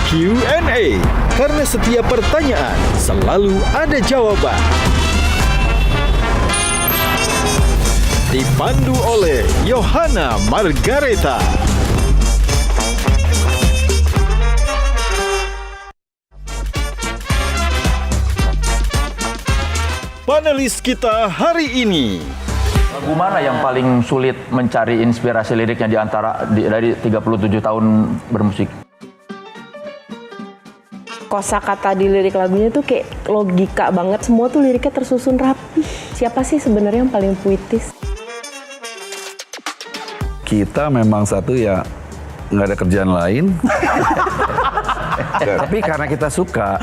Q&A, karena setiap pertanyaan selalu ada jawaban. Dipandu oleh Yohana Margareta. Panelis kita hari ini. Lagu mana yang paling sulit mencari inspirasi liriknya dari 37 tahun bermusik? Kosakata di lirik lagunya tuh kayak logika banget. Semua tuh liriknya tersusun rapi. Siapa sih sebenarnya yang paling puitis? Kita memang satu ya nggak ada kerjaan lain. Tapi karena kita suka,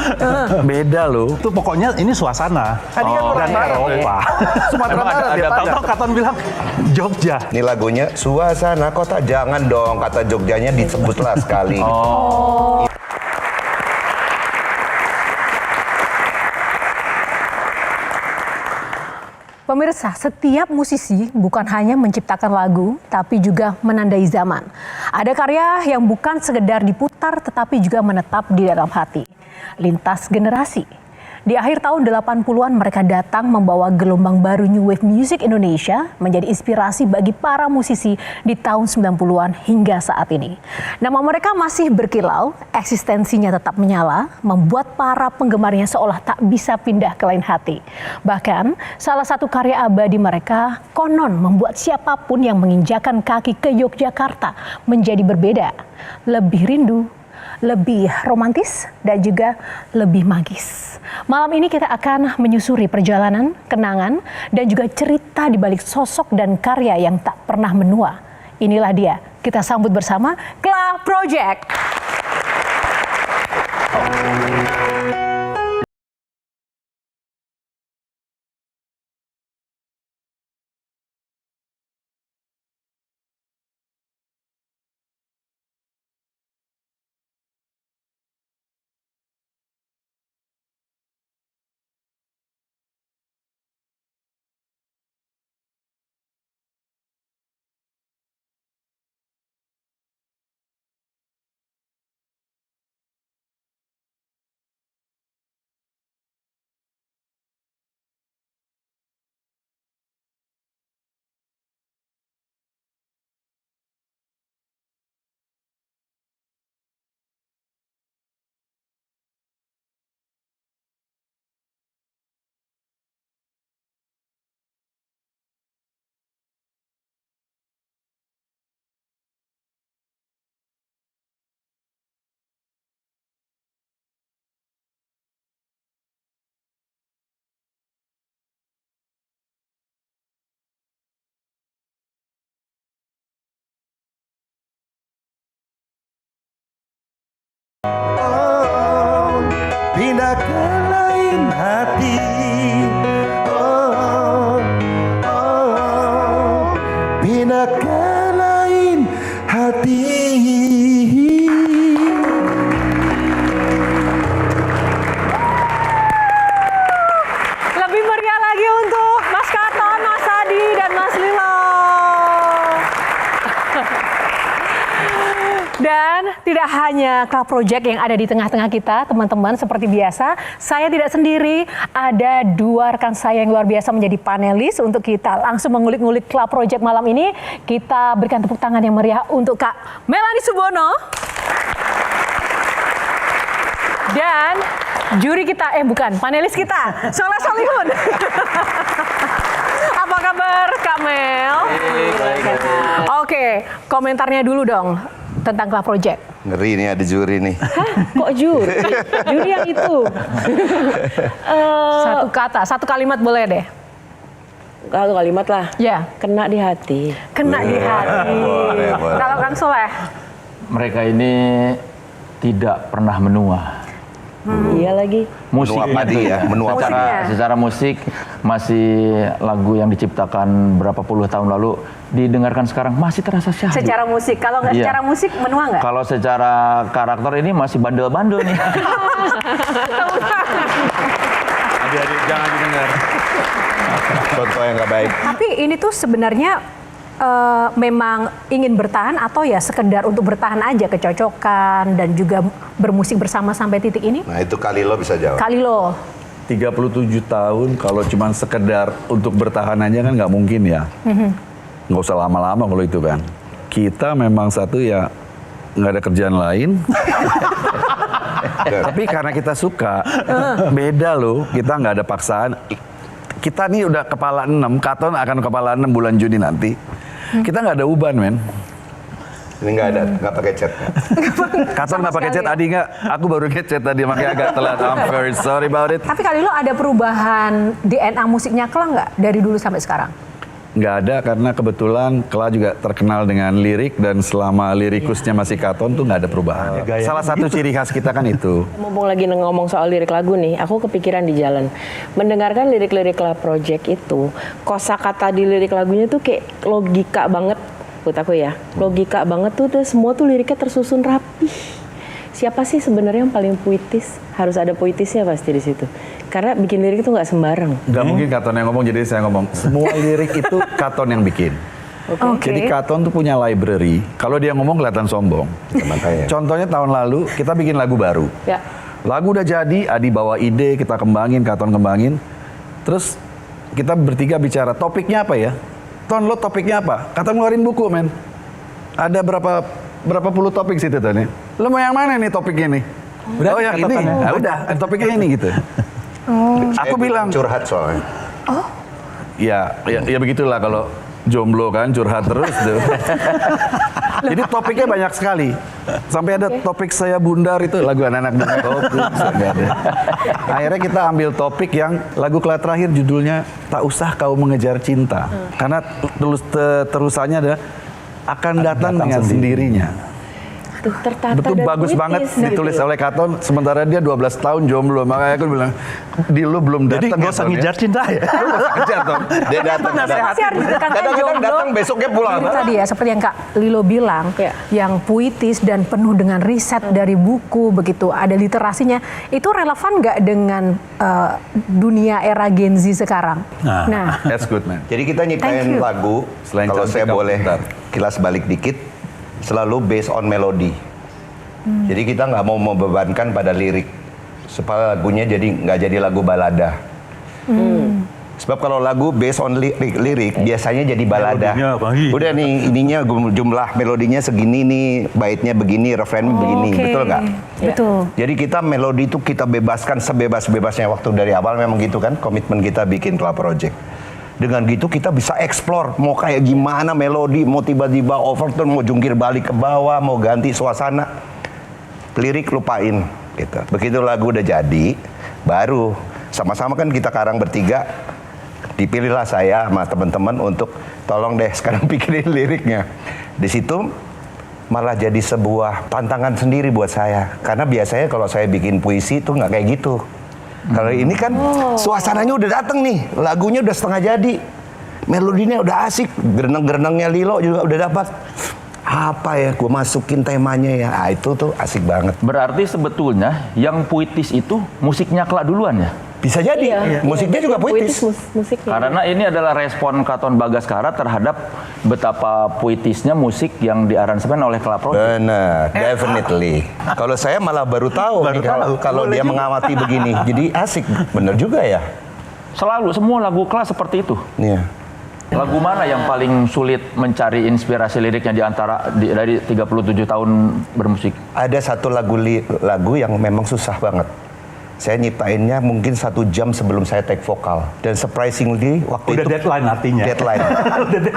beda loh. Itu pokoknya ini suasana. Dan Eropa. Sumatera Barat ada ya, Tahu Katon bilang Jogja. Ini lagunya suasana kota, jangan dong kata Jogjanya disebutlah sekali. Pemirsa, setiap musisi bukan hanya menciptakan lagu, tapi juga menandai zaman. Ada karya yang bukan sekedar diputar, tetapi juga menetap di dalam hati. Lintas generasi. Di akhir tahun 80-an mereka datang membawa gelombang baru New Wave Music Indonesia menjadi inspirasi bagi para musisi di tahun 90-an hingga saat ini. Nama mereka masih berkilau, eksistensinya tetap menyala, membuat para penggemarnya seolah tak bisa pindah ke lain hati. Bahkan salah satu karya abadi mereka konon membuat siapapun yang menginjakan kaki ke Yogyakarta menjadi berbeda, lebih rindu, lebih romantis, dan juga lebih magis. Malam ini kita akan menyusuri perjalanan, kenangan, dan juga cerita di balik sosok dan karya yang tak pernah menua. Inilah dia, kita sambut bersama Kla Project. Pindah ke lain hati. Pindah ke lain hati. Lebih meriah lagi untuk Mas Katon, Mas Adi, dan Mas Lilo. Dan tidak hanya Kla Project yang ada di tengah-tengah kita, teman-teman, seperti biasa, saya tidak sendiri, ada dua rekan saya yang luar biasa menjadi panelis untuk kita langsung mengulik-ngulik Kla Project malam ini. Kita berikan tepuk tangan yang meriah untuk Kak Melanie Subono. Dan juri kita, panelis kita, Soleh Solihun. Apa kabar Kak Mel? Oke, komentarnya dulu dong tentang Kla Project. Ngeri nih ada juri nih. Hah? Kok juri? Juri yang itu. Satu kata, satu kalimat boleh deh. Satu kalimat lah. Ya, Kena di hati. kena di hati. boleh. Kalau Kang Soleh? Mereka ini tidak pernah menua. Iya lagi. Musik Menua padi ya, menua padi. secara musik masih lagu yang diciptakan berapa puluh tahun lalu didengarkan sekarang masih terasa syahdu. Secara musik, kalau nggak Iya. secara musik menua nggak? Kalau secara karakter ini masih bandel-bandel nih. Adik-adik jangan didengar. Contoh yang nggak baik. Tapi ini tuh sebenarnya memang ingin bertahan atau ya sekedar untuk bertahan aja kecocokan dan juga bermusik bersama sampai titik ini? Nah itu Kalilo bisa jawab. Kalilo. 37 tahun kalau cuma sekedar untuk bertahan aja kan nggak mungkin ya. Nggak usah lama-lama kalau itu kan. Kita memang satu ya nggak ada kerjaan lain. Tapi karena kita suka, beda loh. Kita nggak ada paksaan. Kita nih udah kepala 6, Katon akan kepala 6 bulan Juni nanti. Kita nggak ada uban, men. Ini nggak ada, nggak pakai chat. Katon nggak pakai chat, Adi nggak. Aku baru ngechat tadi, makanya agak telat. I'm very sorry about it. Tapi Kalilo ada perubahan DNA musiknya Kela nggak dari dulu sampai sekarang? Nggak ada, karena kebetulan Kela juga terkenal dengan lirik, dan selama lirikusnya masih Katon tuh nggak ada perubahan. Salah satu ciri khas kita kan itu. Mumpung lagi ngomong soal lirik lagu nih, aku kepikiran di jalan. Mendengarkan lirik-lirik La Project itu, kosakata di lirik lagunya tuh kayak logika banget buat aku ya. Logika banget tuh semua tuh liriknya tersusun rapi. Siapa sih sebenarnya yang paling puitis? Harus ada puitisnya pasti di situ. Karena bikin lirik itu nggak sembarang. Nggak mungkin Katon yang ngomong, jadi saya ngomong. Semua lirik itu Katon yang bikin. Oke. Jadi Katon tuh punya library. Kalau dia ngomong kelihatan sombong. Makanya. Contohnya tahun lalu kita bikin lagu baru. Ya. Lagu udah jadi, Adi bawa ide, kita kembangin, Katon kembangin. Terus kita bertiga bicara, topiknya apa ya? Ton, lo topiknya apa? Katon ngeluarin buku, men. Ada berapa puluh topik situ, Ton ya? Lo mau yang mana nih topiknya nih? Oh yang ini? Nah, udah, topiknya ini gitu. Aku bilang curhat soalnya. ya begitulah kalau jomblo kan, curhat terus tuh. Jadi topiknya banyak sekali. Sampai ada topik saya bundar, itu lagu anak-anak bundar. Nggak ada. Akhirnya kita ambil topik yang lagu Kela terakhir judulnya Tak Usah Kau Mengejar Cinta. Karena terusannya ada akan datang dengan sendirinya. Tuh, tertata Betul, dan bagus puitis banget gitu. ditulis oleh Katon, sementara dia 12 tahun jomblo. Makanya aku bilang, di lu belum datang. Jadi nggak usah ngejar cinta ya. Lu nggak usah ngejar, Ton. Dia datang. Kenapa sih harus ditekankan Kadang-kadang jomblo? datang besoknya pulang. Itu tadi ya, seperti yang Kak Lilo bilang, Ya. yang puitis dan penuh dengan riset dari buku, begitu ada literasinya. Itu relevan nggak dengan dunia era Gen Z sekarang? Nah, That's good, man. Jadi kita Thank nyiptain you. lagu, Selain kalau cantik, saya kamu boleh pintar. kilas balik dikit, selalu based on melodi. Jadi kita nggak mau membebankan pada lirik, supaya lagunya jadi nggak jadi lagu balada. Sebab kalau lagu based on lirik biasanya jadi balada. Melodinya bagus. Udah nih ininya jumlah melodinya segini nih, baitnya begini, refrainnya begini, oke. betul nggak? Betul. Jadi kita melodi itu kita bebaskan sebebas-bebasnya. Waktu dari awal memang gitu kan komitmen kita bikin Kela Project. Dengan gitu kita bisa explore mau kayak gimana melodi, mau tiba-tiba overtone, mau jungkir balik ke bawah, mau ganti suasana. Lirik lupain gitu. Begitu lagu udah jadi, baru sama-sama kan kita karang bertiga. Dipilihlah saya sama teman-teman untuk tolong deh sekarang pikirin liriknya. Di situ malah jadi sebuah tantangan sendiri buat saya. Karena biasanya kalau saya bikin puisi itu nggak kayak gitu. Kalau ini kan suasananya udah dateng nih, lagunya udah setengah jadi, melodinya udah asik, gereneng-gerenengnya Lilo juga udah dapat. Apa ya, gue masukin temanya ya, itu tuh asik banget. Berarti sebetulnya yang puitis itu musiknya Kela duluan ya? Bisa jadi, musiknya juga puitis. Musiknya. Karena ini adalah respon Katon Bagaskara terhadap betapa puitisnya musik yang diaransemen oleh Kela Project. Benar, definitely. Kalau saya malah baru tahu nih kalau dia mengamati begini, jadi asik. Bener juga ya. Selalu semua lagu Kela seperti itu. Iya. Lagu mana yang paling sulit mencari inspirasi liriknya dari 37 tahun bermusik? Ada satu lagu yang memang susah banget. Saya nyiptainnya mungkin 1 jam sebelum saya take vokal. Dan surprisingly waktu Udah itu deadline artinya. deadline.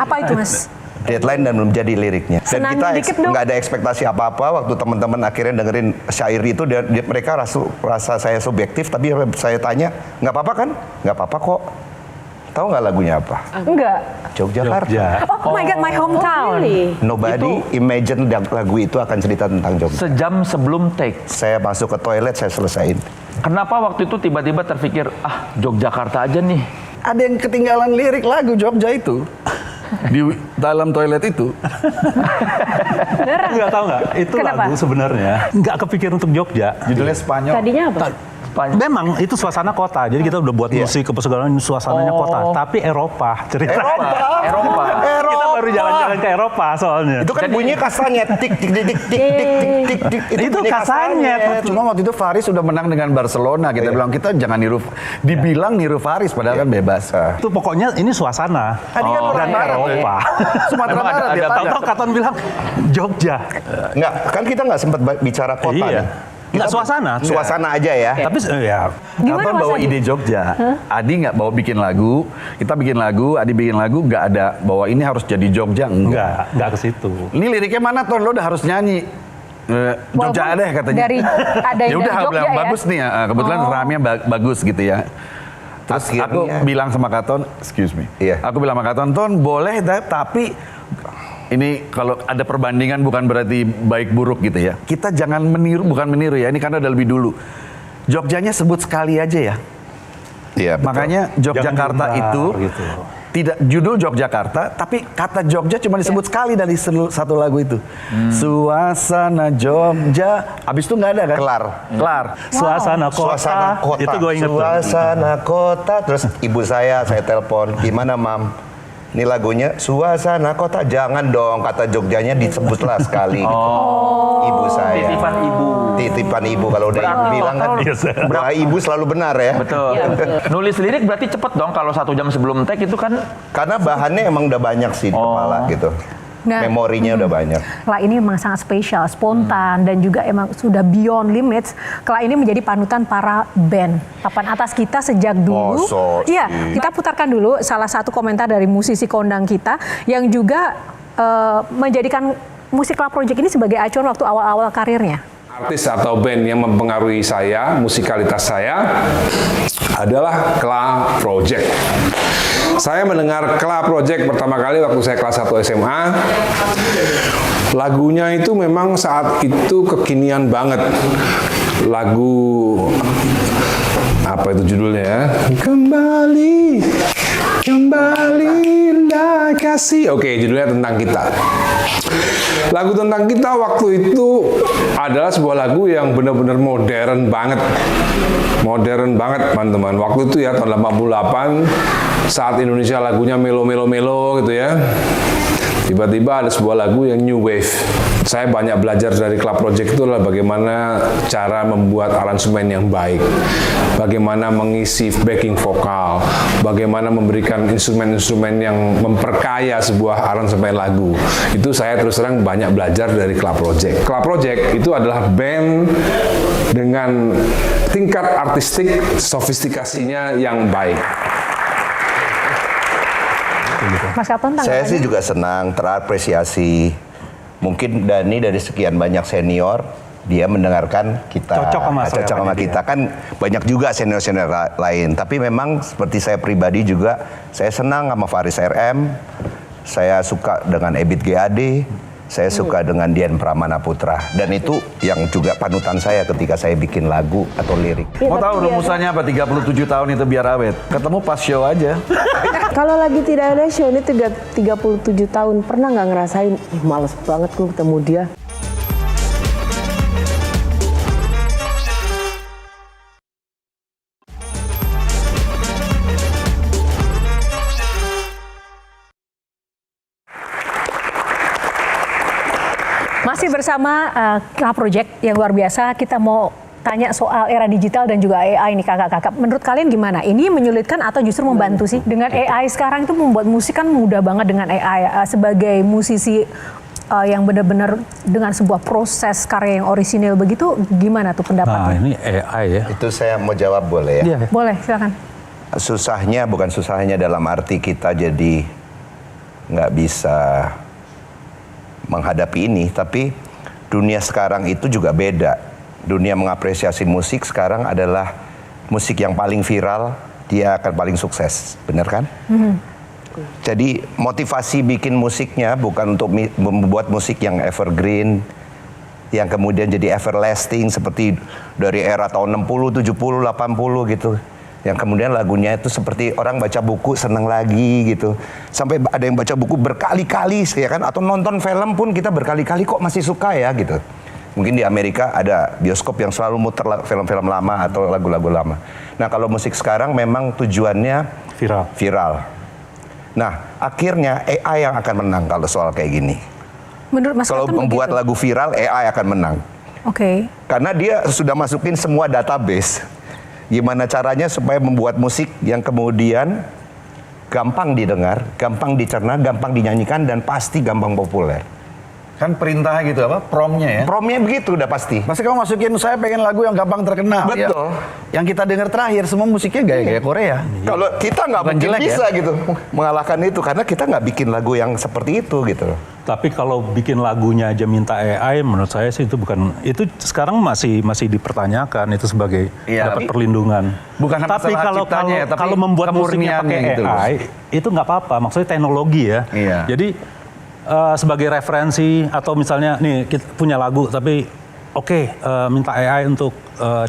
apa itu Mas? Deadline dan belum jadi liriknya. Dan Senandung kita dikit dong. nggak ada ekspektasi apa-apa waktu teman-teman akhirnya dengerin syair itu. Mereka rasa saya subjektif, tapi saya tanya, nggak apa-apa kan? Nggak apa-apa kok. Tahu nggak lagunya apa? Enggak. Jogjakarta. Oh my God, my hometown. Really? Nobody imagine lagu itu akan cerita tentang Jogja. Sejam sebelum take. Saya masuk ke toilet, saya selesaiin. Kenapa waktu itu tiba-tiba terpikir, Yogyakarta aja nih? Ada yang ketinggalan lirik lagu Jogja itu. Di dalam toilet itu. Nggak tahu nggak? Itu Kenapa? lagu sebenarnya nggak kepikir untuk Jogja. Judulnya Spanyol. Tadinya apa? Memang itu suasana kota. Jadi kita udah buat musik ke segala suasananya kota. Tapi Eropa cerita. Eropa. Kita baru jalan-jalan ke Eropa soalnya. Itu kan bunyinya kastanyet, tik tik tik tik tik tik tik tik. Itu bunyi kastanyet. Cuma waktu itu Faris sudah menang dengan Barcelona. Kita bilang kita jangan niru, dibilang niru Faris padahal kan bebas. Itu pokoknya ini suasana. Tadi kan orang dan Barat, Eropa. Sumatera Emang Barat dia Tahu-tahu Katon bilang Jogja. Enggak, kan kita nggak sempat bicara kota Iya. nih. Nggak suasana. Suasana aja ya. Tapi ya Gimana Katon Mas bawa Adi? ide Jogja. Adi nggak bawa bikin lagu, kita bikin lagu, Adi bikin lagu, nggak ada bahwa ini harus jadi Jogja, enggak. nggak ke situ. Ini liriknya mana Ton? Lo udah harus nyanyi. Jogja Walaupun deh katanya. dari- ada yang Ya udah dari Jogja bilang ya? bagus nih ya. Kebetulan ramenya bagus gitu ya. Terus Akhirnya- aku bilang sama Katon, excuse me. Iya. Aku bilang sama Katon, Ton boleh tapi ini kalau ada perbandingan bukan berarti baik buruk gitu ya. Kita jangan meniru, bukan meniru ya. Ini karena udah lebih dulu. Jogjanya sebut sekali aja ya. Iya, betul. Makanya Yogyakarta Jangan diumbar, itu gitu. tidak judul Yogyakarta, tapi kata Jogja cuma disebut sekali dari satu lagu itu. Suasana Jogja, abis itu nggak ada kan? Kelar. Suasana kota. Suasana kota. Itu gue inget tuh. Suasana kota. Terus ibu saya telepon, gimana Mam? Ini lagunya Suasana Kota. Jangan dong, kata Jogjanya disebutlah sekali. Ibu saya. Titipan ibu. Titipan ibu. Kalau udah ibu bilang kan, doa ibu selalu benar ya. Betul. Iya, betul. Nulis lirik berarti cepet dong kalau 1 jam sebelum take itu kan. Karena bahannya emang udah banyak sih di kepala gitu. Nah, Memorinya udah banyak. Kela ini memang sangat spesial, spontan, dan juga emang sudah beyond limits. Kela ini menjadi panutan para band papan atas kita sejak dulu. Masa sih? Iya, kita putarkan dulu salah satu komentar dari musisi kondang kita yang juga menjadikan musik Kela Project ini sebagai acuan waktu awal-awal karirnya. Artis atau band yang mempengaruhi saya, musikalitas saya adalah Kela Project. Saya mendengar Kela Project pertama kali waktu saya kelas 1 SMA. Lagunya itu memang saat itu kekinian banget. Lagu apa itu judulnya ya? Kembali indah kasih. Oke, judulnya tentang kita. Lagu tentang kita waktu itu adalah sebuah lagu yang benar-benar modern banget. Modern banget, teman-teman. Waktu itu ya, tahun 88, saat Indonesia lagunya melo-melo-melo gitu ya. Tiba-tiba ada sebuah lagu yang new wave. Saya banyak belajar dari Kela Project itu adalah bagaimana cara membuat aransemen yang baik, bagaimana mengisi backing vokal, bagaimana memberikan instrumen-instrumen yang memperkaya sebuah aransemen lagu. Itu saya terus terang banyak belajar dari Kela Project. Kela Project itu adalah band dengan tingkat artistik sofistikasinya yang baik. Mas Katon, Saya tanggapannya? sih juga senang, terapresiasi. Mungkin Dani dari sekian banyak senior, dia mendengarkan kita. Cocok sama saya, Cocok sama Pak kita. Kan banyak juga senior-senior lain. Tapi memang seperti saya pribadi juga, saya senang sama Faris RM. Saya suka dengan Ebit GAD. Saya suka dengan Dian Pramana Putra. Dan itu yang juga panutan saya ketika saya bikin lagu atau lirik. Iya, Mau tapi tahu biasa. rumusannya apa? 37 tahun itu biar awet. Ketemu pas show aja. Kalau lagi tidak ada show ini 37 tahun, pernah nggak ngerasain, males banget gue ketemu dia. Masih bersama Kela Project yang luar biasa, kita mau tanya soal era digital dan juga AI nih kakak-kakak. Menurut kalian gimana? Ini menyulitkan atau justru membantu sih? Dengan AI sekarang itu membuat musik kan mudah banget dengan AI. Sebagai musisi yang benar-benar dengan sebuah proses karya yang orisinil begitu, gimana tuh Nah, pendapatnya? ini AI ya. Itu saya mau jawab boleh ya? Iya. Boleh, silakan. Susahnya bukan susahnya dalam arti kita jadi nggak bisa menghadapi ini, tapi dunia sekarang itu juga beda. Dunia mengapresiasi musik sekarang adalah musik yang paling viral, dia akan paling sukses, benar kan? Jadi motivasi bikin musiknya bukan untuk membuat musik yang evergreen, yang kemudian jadi everlasting seperti dari era tahun 60, 70, 80 gitu. Yang kemudian lagunya itu seperti orang baca buku seneng lagi gitu. Sampai ada yang baca buku berkali-kali ya kan, atau nonton film pun kita berkali-kali kok masih suka ya gitu. Mungkin di Amerika ada bioskop yang selalu muter film-film lama atau lagu-lagu lama. Nah, kalau musik sekarang memang tujuannya Viral. viral. Nah, akhirnya AI yang akan menang kalau soal kayak gini. Menurut Mas Kalau Katon membuat begitu? lagu viral, AI akan menang. Oke. Karena dia sudah masukin semua database. Gimana caranya supaya membuat musik yang kemudian gampang didengar, gampang dicerna, gampang dinyanyikan, dan pasti gampang populer. Kan perintahnya gitu apa? Promnya ya. Promnya begitu udah pasti. Pasti kamu masukin saya pengen lagu yang gampang terkenal. Betul. Ya. Yang kita dengar terakhir semua musiknya gaya-gaya Korea. Kalau kita nggak Bukan mungkin jelek bisa gitu mengalahkan itu karena kita nggak bikin lagu yang seperti itu gitu. Tapi kalau bikin lagunya aja minta AI, menurut saya sih itu bukan, itu sekarang masih dipertanyakan itu sebagai Iya. dapat perlindungan. Bukan Tapi masalah kalau ciptanya ya, tapi kalau membuat musiknya pakai kemurniannya gitu loh. AI itu nggak apa-apa, maksudnya teknologi ya. Iya. Jadi sebagai referensi atau misalnya nih kita punya lagu tapi minta AI untuk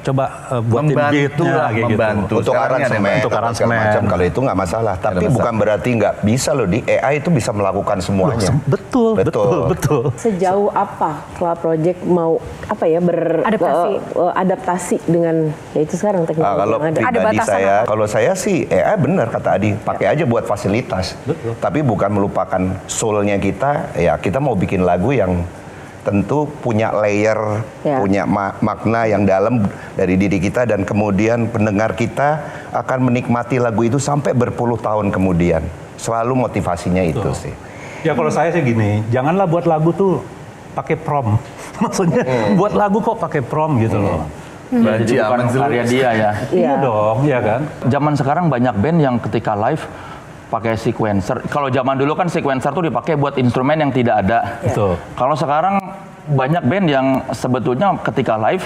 coba buatin beatnya lah, kayak membantu. gitu. Untuk Sekarang ada aransemen, untuk segala aransemen. macam. Kalau itu nggak masalah. Tapi masalah. bukan berarti nggak bisa loh di AI itu bisa melakukan semuanya. Betul. Sejauh apa Club Project mau adaptasi dengan ya itu sekarang teknologi Kalau yang ada. pribadi batasan saya, apa? kalau saya sih AI benar kata Adi, pakai aja buat fasilitas. Tapi bukan melupakan soul-nya kita. Ya kita mau bikin lagu yang tentu punya layer, Ya. punya makna yang dalam dari diri kita dan kemudian pendengar kita akan menikmati lagu itu sampai berpuluh tahun kemudian. Selalu motivasinya itu sih. Ya kalau saya sih gini, janganlah buat lagu tuh pakai prom. Maksudnya buat lagu kok pakai prom gitu loh. Jadi bukan karya dia ya. Iya dong, iya kan? Zaman sekarang banyak band yang ketika live pakai sequencer. Kalau zaman dulu kan sequencer tuh dipakai buat instrumen yang tidak ada. Betul. Kalau sekarang banyak band yang sebetulnya ketika live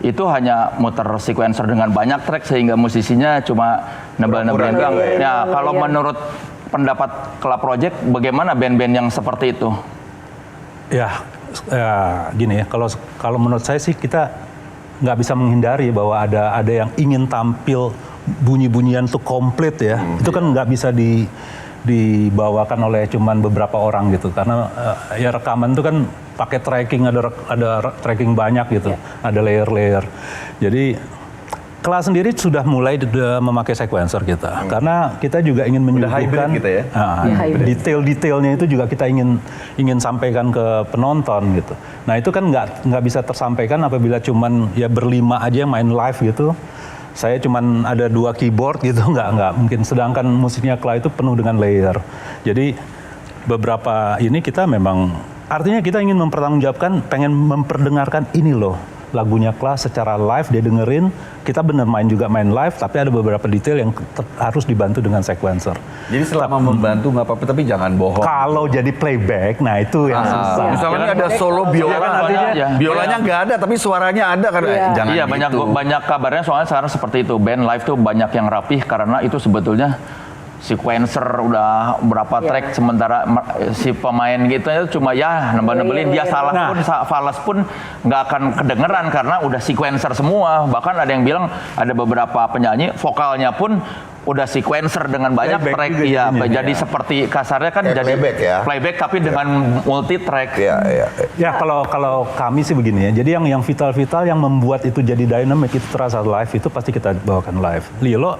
itu hanya muter sequencer dengan banyak track sehingga musisinya cuma nebel-nebelin doang. Ya, kalau menurut pendapat Club Project bagaimana band-band yang seperti itu? Ya gini ya, kalau menurut saya sih kita nggak bisa menghindari bahwa ada yang ingin tampil bunyi-bunyian tuh komplit ya. Itu kan nggak bisa dibawakan oleh cuman beberapa orang gitu karena ya rekaman itu kan pakai tracking, ada tracking banyak gitu, ada layer-layer. Jadi kelas sendiri sudah mulai memakai sequencer kita karena kita juga ingin menyuguhkan hybrid gitu ya? detail-detailnya itu juga kita ingin sampaikan ke penonton gitu. Nah itu kan nggak bisa tersampaikan apabila cuman ya berlima aja yang main live gitu. Saya cuman ada 2 keyboard gitu, nggak mungkin. Sedangkan musiknya Kla itu penuh dengan layer. Jadi beberapa ini kita memang, artinya kita ingin mempertanggungjawabkan, pengen memperdengarkan ini loh. Lagunya Kla secara live dia dengerin, kita bener main live, tapi ada beberapa detail yang harus dibantu dengan sequencer. Jadi selama membantu nggak apa-apa, tapi jangan bohong. Kalau jadi playback, nah itu yang susah. Misalnya ada solo biola, kan artinya biolanya nggak ada, tapi suaranya ada kan? Jangan Iya, gitu. banyak kabarnya soalnya sekarang seperti itu. Band live tuh banyak yang rapih karena itu sebetulnya sequencer udah berapa track sementara si pemain gitu itu cuma ya nebel-nebelin dia salah pun falas pun nggak akan kedengeran karena udah sequencer semua. Bahkan ada yang bilang ada beberapa penyanyi vokalnya pun udah sequencer dengan banyak Playback track juga ya jadinya. jadi seperti kasarnya kan Kayak jadi playback ya. playback tapi dengan multi track. Iya. Ya kalau kami sih begini ya. Jadi yang vital-vital yang membuat itu jadi dynamic itu terasa live itu pasti kita bawakan live. Lilo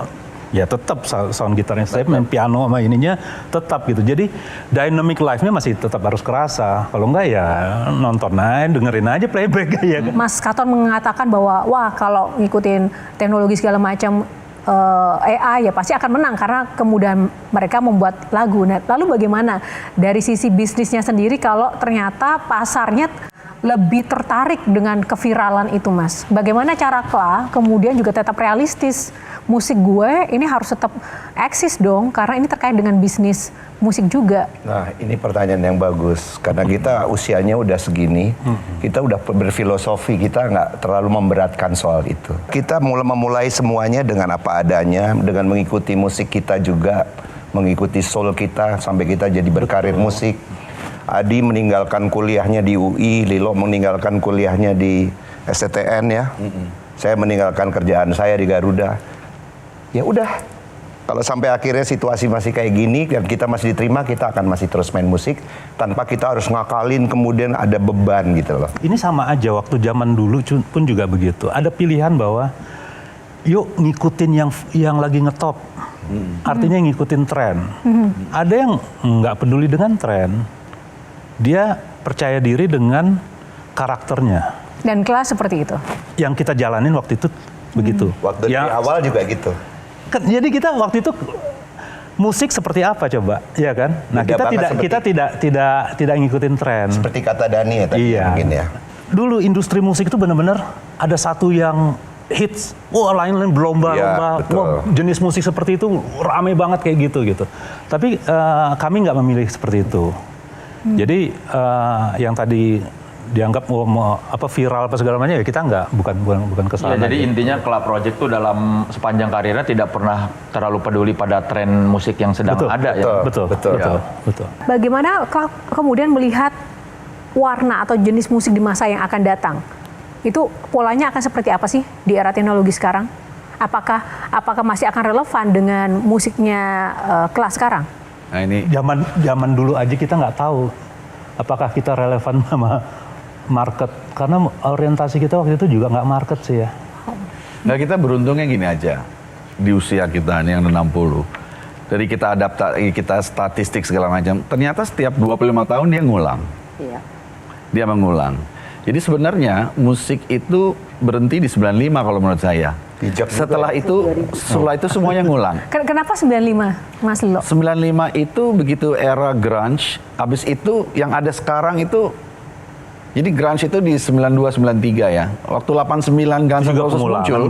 ya tetap sound gitarnya saya main piano sama ininya tetap gitu. Jadi dynamic live-nya masih tetap harus kerasa. Kalau enggak ya nonton aja, dengerin aja playback ya. Mas Katon mengatakan bahwa wah kalau ngikutin teknologi segala macam AI ya pasti akan menang karena kemudahan mereka membuat lagu. Nah, lalu bagaimana dari sisi bisnisnya sendiri kalau ternyata pasarnya lebih tertarik dengan keviralan itu, Mas? Bagaimana cara Kla kemudian juga tetap realistis? Musik gue ini harus tetap eksis dong karena ini terkait dengan bisnis musik juga. Nah, ini pertanyaan yang bagus karena kita usianya udah segini, kita udah berfilosofi, kita nggak terlalu memberatkan soal itu. Kita memulai semuanya dengan apa adanya, dengan mengikuti musik kita juga, mengikuti soul kita sampai kita jadi berkarir musik. Adi meninggalkan kuliahnya di UI, Lilo meninggalkan kuliahnya di STTN ya. Saya meninggalkan kerjaan saya di Garuda. Ya udah, kalau sampai akhirnya situasi masih kayak gini dan kita masih diterima, kita akan masih terus main musik tanpa kita harus ngakalin kemudian ada beban gitu loh. Ini sama aja waktu zaman dulu pun juga begitu. Ada pilihan bahwa yuk ngikutin yang lagi ngetop. artinya ngikutin tren. Ada yang nggak peduli dengan tren, dia percaya diri dengan karakternya. Dan kelas seperti itu. Yang kita jalanin waktu itu begitu. Waktu dari awal juga gitu. Jadi kita waktu itu musik seperti apa coba, ya kan? Nah, Beda kita tidak ngikutin tren. Seperti kata Dani ya tadi mungkin ya. Dulu industri musik itu benar-benar ada satu yang hits, lain-lain berlomba-lomba, betul. jenis musik seperti itu rame banget kayak gitu. Tapi kami nggak memilih seperti itu. Jadi yang tadi dianggap viral apa segala macam ya kita bukan Ya, kesalahan. jadi intinya Club Project tuh dalam sepanjang karirnya tidak pernah terlalu peduli pada tren musik yang sedang ada ya. Betul. Bagaimana kemudian melihat warna atau jenis musik di masa yang akan datang? Itu polanya akan seperti apa sih di era teknologi sekarang? Apakah masih akan relevan dengan musiknya kelas sekarang? Nah ini Zaman dulu aja kita nggak tahu apakah kita relevan sama market, karena orientasi kita waktu itu juga nggak market sih ya. Nah kita beruntungnya gini aja, di usia kita nih yang 60, dari kita adaptasi, kita statistik segala macam, ternyata setiap 25 tahun dia ngulang. Iya. Dia mengulang. Jadi sebenarnya musik itu berhenti di 95 kalau menurut saya. Setelah itu semuanya ngulang. Kenapa 95, Mas Lilo? 95 itu begitu era grunge, habis itu yang ada sekarang itu, jadi grunge itu di 92-93 ya. Waktu 89 Guns N' Roses muncul,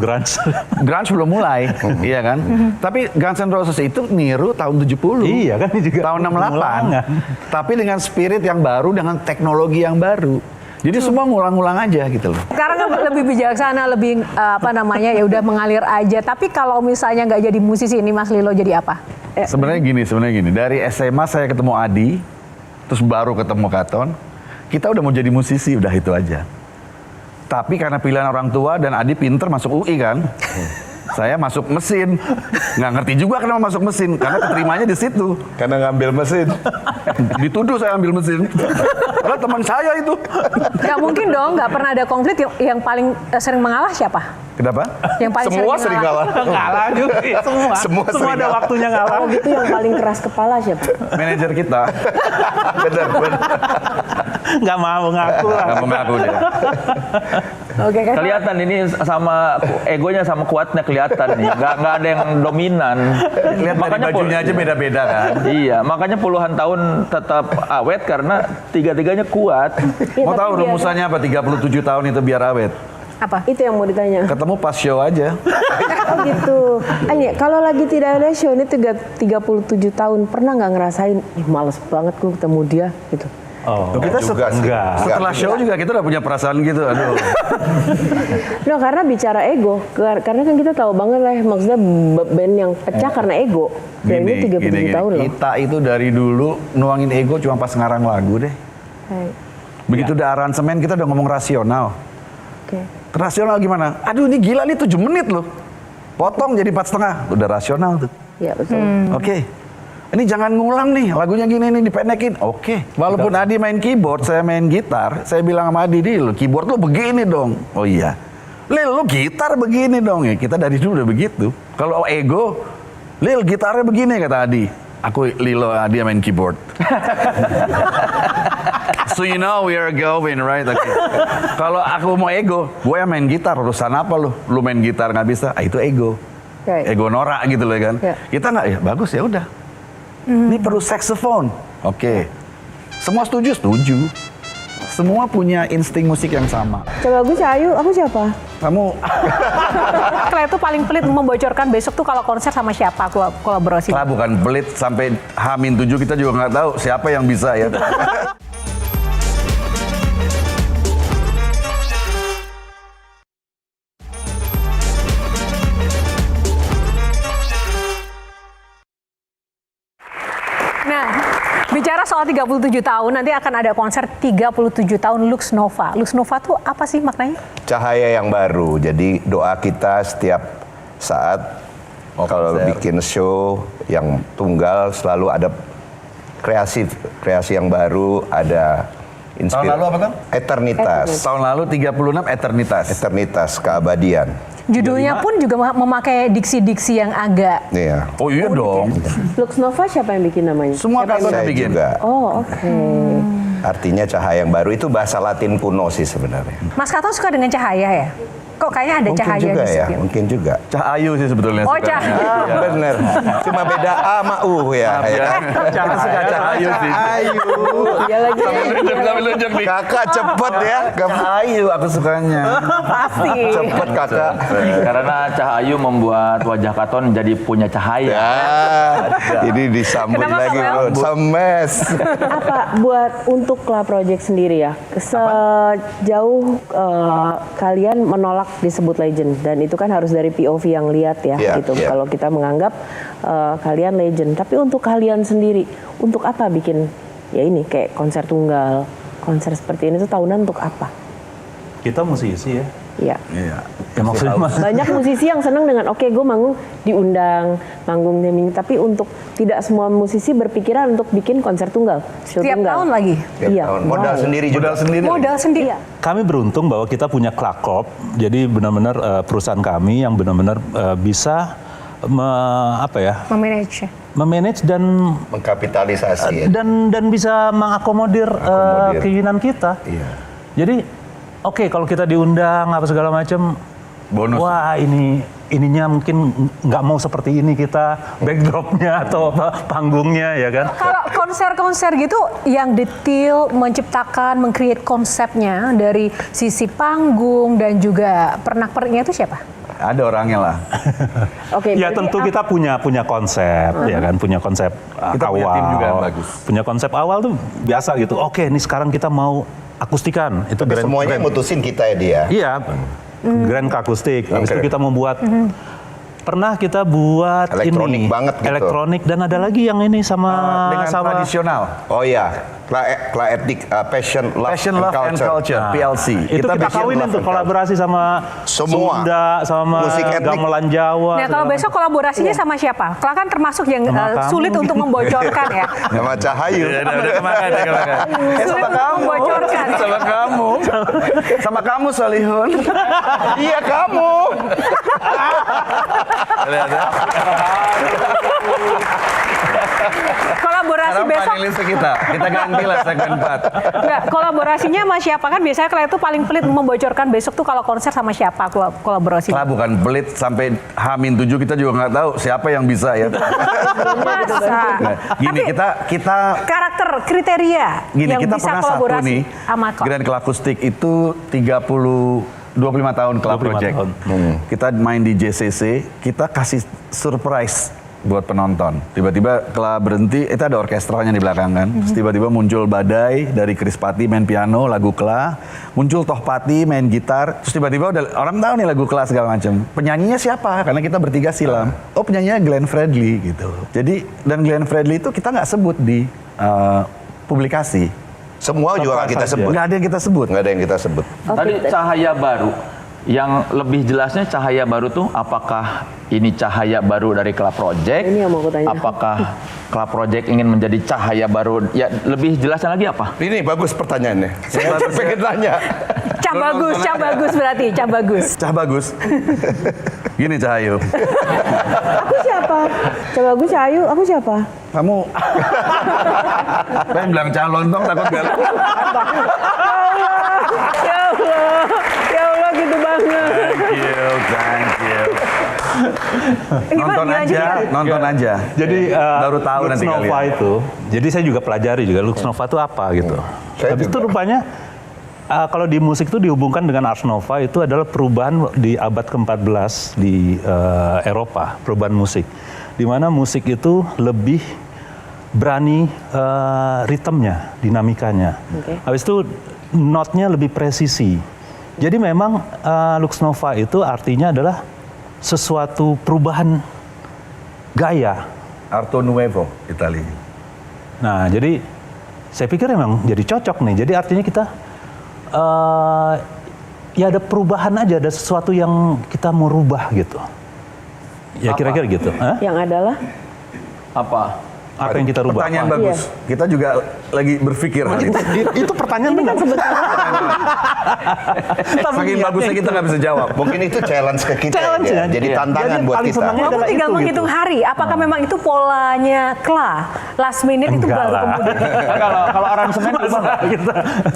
grunge belum mulai, iya kan? Tapi Guns N' Roses itu niru tahun 70, Iya kan, ini juga tahun 68. pengulangan. Tapi dengan spirit yang baru, dengan teknologi yang baru. Jadi semua ngulang-ngulang aja gitu loh. Sekarang kan lebih bijaksana, lebih ya udah mengalir aja. Tapi kalau misalnya nggak jadi musisi ini, Mas Lilo jadi apa? Sebenarnya gini. Dari SMA saya ketemu Adi, terus baru ketemu Katon. Kita udah mau jadi musisi, udah itu aja. Tapi karena pilihan orang tua dan Adi pinter masuk UI kan, saya masuk mesin. Nggak ngerti juga kenapa masuk mesin, karena keterimanya di situ. Karena ngambil mesin. Dituduh saya ambil mesin. Karena teman saya itu. Nggak mungkin dong, nggak pernah ada konflik yang paling sering mengalah siapa? Kenapa? Yang paling Semua sering kalah. Ngalah juga. Semua sering ada kalah. waktunya ngalah. Kalau gitu yang paling keras kepala siapa? Manajer kita. Bener. Nggak mau ngaku lah. Nggak mau ngaku dia. Oke kan? Kelihatan ini sama egonya sama kuatnya kelihatan nih. Nggak ada yang dominan. Lihat dari bajunya aja beda-beda kan. Iya, makanya puluhan tahun tetap awet karena tiga-tiganya kuat. Mau tahu rumusannya apa 37 tahun itu biar awet? Apa? Itu yang mau ditanya. Ketemu pas show aja. Oh gitu. Anya, kalau lagi tidak ada show ini 37 tahun, pernah nggak ngerasain, males banget gue ketemu dia gitu? Oh, Kita juga sih. enggak. Setelah show juga kita udah punya perasaan gitu. Aduh. No, karena bicara ego, karena kan kita tahu banget lah, maksudnya band yang pecah karena ego. Dan ini 37 tahun loh. Kita itu dari dulu nuangin ego cuma pas ngarang lagu deh. Baik. Begitu udah aransemen kita udah ngomong rasional. Oke. Rasional gimana? Aduh ini gila nih 7 menit loh. Potong jadi 4,5. Udah rasional tuh. Ya betul. Oke. Ini jangan ngulang nih, lagunya gini nih dipendekin. Oke. Walaupun Adi main keyboard, saya main gitar, saya bilang sama Adi, "Lo keyboard lo begini dong." Oh iya. Lil, lo gitar begini dong ya. Kita dari dulu udah begitu. Kalau ego, Lil gitarnya begini kata Adi. Aku Lilo, Adi main keyboard. So you know we are going right. Okay. Kalau aku mau ego, gue yang main gitar. Urusan apa lu? Lu main gitar nggak bisa? Ah, itu ego. Right. Ego norak gitu loh kan. Ya. Kita nggak, ya bagus ya udah. Ini perlu saxophone. Oke. Semua setuju? Setuju. Semua punya insting musik yang sama. Coba gue Cahayu, aku siapa? Kamu Kalian tuh paling pelit membocorkan besok tuh kalau konser sama siapa kolaborasi? lah bukan pelit sampai H-7 kita juga nggak tahu siapa yang bisa ya. Nah, bicara soal 37 tahun, nanti akan ada konser 37 tahun Lux Nova. Lux Nova tuh apa sih maknanya? Cahaya yang baru. Jadi doa kita setiap saat kalau bikin show yang tunggal selalu ada kreasi yang baru, ada Tahun lalu apa kan? Eternitas. Tahun lalu 36 Eternitas. Eternitas, keabadian. Judulnya pun juga memakai diksi-diksi yang agak Iya. Oh iya dong. Lux Nova siapa yang bikin namanya? Semua Siapa yang kan Saya bikin. juga. Oh, oke. Artinya cahaya yang baru itu bahasa Latin kuno sih sebenarnya. Mas Kato suka dengan cahaya ya? Kok kayaknya ada Mungkin cahaya juga di ya, situ? mungkin juga. Cahayu sih sebetulnya. Oh, sukanya. cahaya. Bener. Cuma beda A sama U ya. Kita suka Cahayu sih. Ayu. Dia lagi. Sambil nunjuk nih. Kakak cepet ya. Cahayu aku sukanya. Pasti. Cepet kakak. Karena Cahayu membuat wajah Katon jadi punya cahaya. Ya, ini disambut Kenapa, lagi Samuel? bro. Semes. Apa buat untuk Club Project sendiri ya? Sejauh kalian menolak disebut legend dan itu kan harus dari POV yang lihat ya, Iya, gitu. iya. Kalau kita menganggap kalian legend, tapi untuk kalian sendiri, untuk apa bikin ya ini kayak konser tunggal, konser seperti ini tuh tahunan untuk apa? Kita musisi ya. Ya. Iya. Ya maksudnya Banyak musisi yang senang dengan oke gue manggung diundang, manggung naming, tapi untuk tidak semua musisi berpikiran untuk bikin konser tunggal. show Setiap tunggal. tahun lagi. Tiap Iya. tahun. Modal Wow. sendiri juga. Modal sendiri. Modal sendiri. kami beruntung bahwa kita punya Clark Corp. Jadi benar-benar perusahaan kami yang benar-benar bisa Memanage. memanage dan Mengkapitalisasi ya. dan bisa mengakomodir Akomodir. keinginan kita. Iya. Jadi oke kalau kita diundang apa segala macam, Bonus. wah ininya mungkin nggak mau seperti ini kita backdropnya atau apa panggungnya ya kan. Kalau konser-konser gitu yang detail menciptakan, mengcreate konsepnya dari sisi panggung dan juga pernak-perniknya itu siapa? Ada orangnya lah. Oke. Ya berarti tentu kita punya konsep ya kan, punya konsep Kita awal. punya tim juga yang bagus. Punya konsep awal tuh biasa gitu. Oke, ini sekarang kita mau akustikan. Itu grand, Semuanya yang mutusin kita ya dia. Iya. Grand akustik. Habis itu Oke. kita membuat pernah kita buat Elektronik ini banget gitu. elektronik dan ada lagi yang ini sama Dengan tradisional. Oh iya, Klaetik Passion Love and Culture. Nah, PLC. itu kita Passion, kawinin Love tuh and kolaborasi sama Semua. Sunda, sama Musik etnik. gamelan Jawa. Nah kalau segala besok kolaborasinya sama siapa? Kalau kan termasuk yang Sama kamu. sulit untuk membocorkan ya. Nama Cahayu. Sulit untuk membocorkan. Sama kamu. Sama kamu Salihun. Iya kamu. Kolaborasi Sekarang besok panelis kita ganti lah segmen 4. enggak, kolaborasinya sama siapa kan biasanya kalau itu paling pelit membocorkan besok tuh kalau konser sama siapa kolaborasi. Lah bukan pelit sampai H-7 kita juga nggak tahu siapa yang bisa ya. Masa? Nah, gini Tapi kita karakter kriteria gini yang kita bisa pernah satu kolaborasi nih sama Grand Akustik itu 25 tahun Club 25 Project. tahun. Kita main di JCC, kita kasih surprise buat penonton. Tiba-tiba Club berhenti, itu ada orkestranya di belakang kan. Terus tiba-tiba muncul Badai dari Krispati main piano lagu Kla, muncul Tohpati main gitar. Terus tiba-tiba udah orang tahu nih lagu Kla segala macam. Penyanyinya siapa? Karena kita bertiga silam. Oh penyanyinya Glenn Fredly gitu. Jadi dan Glenn Fredly itu kita nggak sebut di publikasi. Semua juga nggak kita sebut. Nggak ada yang kita sebut. Nggak ada yang kita sebut. Tadi cahaya baru. Yang lebih jelasnya cahaya baru tuh apakah ini cahaya baru dari Club Project? Ini yang mau aku tanya. Apakah Club Project ingin menjadi cahaya baru? Ya lebih jelasnya lagi apa? Ini bagus pertanyaannya. Saya pengen tanya. Cah bagus berarti, cah bagus. Cah bagus. Gini Cahayu. Aku siapa? Coba gue Cahayu, aku siapa? Kamu pengen bilang calon dong takut gak? Ya Allah gitu banget. Thank you. Nonton Gimana, aja, nonton aja. Jadi baru tahu Lux nanti Nova kalian. itu, jadi saya juga pelajari juga Lux Nova itu apa gitu. Saya Habis itu juga. rupanya kalau di musik itu dihubungkan dengan Ars Nova itu adalah perubahan di abad ke-14 di Eropa, perubahan musik. Di mana musik itu lebih berani ritmenya, dinamikanya. Oke. Habis itu notnya lebih presisi. Jadi memang Lux Nova itu artinya adalah sesuatu perubahan gaya. Arto Nuevo, Italia. Nah, jadi saya pikir memang jadi cocok nih. Jadi artinya kita ya ada perubahan aja, ada sesuatu yang kita mau rubah gitu. Ya kira-kira gitu. Hah? Yang adalah Apa? Apa yang kita rubah? Pertanyaan Apa? bagus. Kita juga lagi berpikir hal itu. Itu pertanyaan benar. Saking bagusnya kita nggak bisa jawab. Mungkin itu challenge ke kita. Challenge ya. ya. Jadi tantangan Jadi buat paling kita. senangnya Kamu adalah tinggal itu, menghitung gitu. hari. Apakah memang itu polanya Kla? Last minute itu Enggak baru lah. kemudian. Kalau aransemen gimana?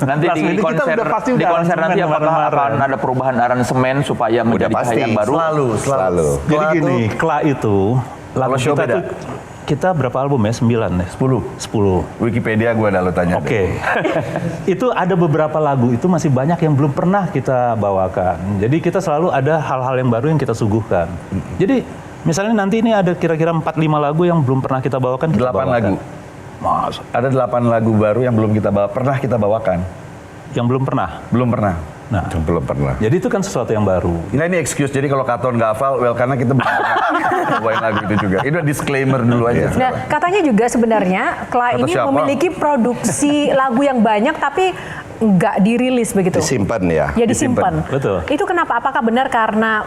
Nanti Last di minute kita konser udah pasti di udah konser nanti aransemen apakah kemarin-kemarin. akan ada perubahan aransemen supaya menjadi pasti. yang baru? Selalu. Jadi gini, Kla itu lagu Kalau show kita beda? tuh kita berapa album ya? 9 ya? 10. Wikipedia gue lo tanya. Oke. Itu ada beberapa lagu itu masih banyak yang belum pernah kita bawakan. Jadi kita selalu ada hal-hal yang baru yang kita suguhkan. Jadi misalnya nanti ini ada kira-kira 4-5 lagu yang belum pernah kita bawakan. 8 Kita bawakan. lagu. Mas, Ada 8 lagu baru yang belum pernah kita bawakan. yang belum pernah. Belum pernah. Nah, Belum pernah. jadi itu kan sesuatu yang baru. Nggak, ini excuse. Jadi kalau Katon nggak hafal, well karena kita belum pernah bawain lagu itu juga. Itu disclaimer dulu aja. Nah, katanya juga sebenarnya Kla Kata ini siapa? memiliki produksi lagu yang banyak tapi nggak dirilis begitu. Disimpan ya. Ya disimpan. Betul. Itu kenapa? Apakah benar karena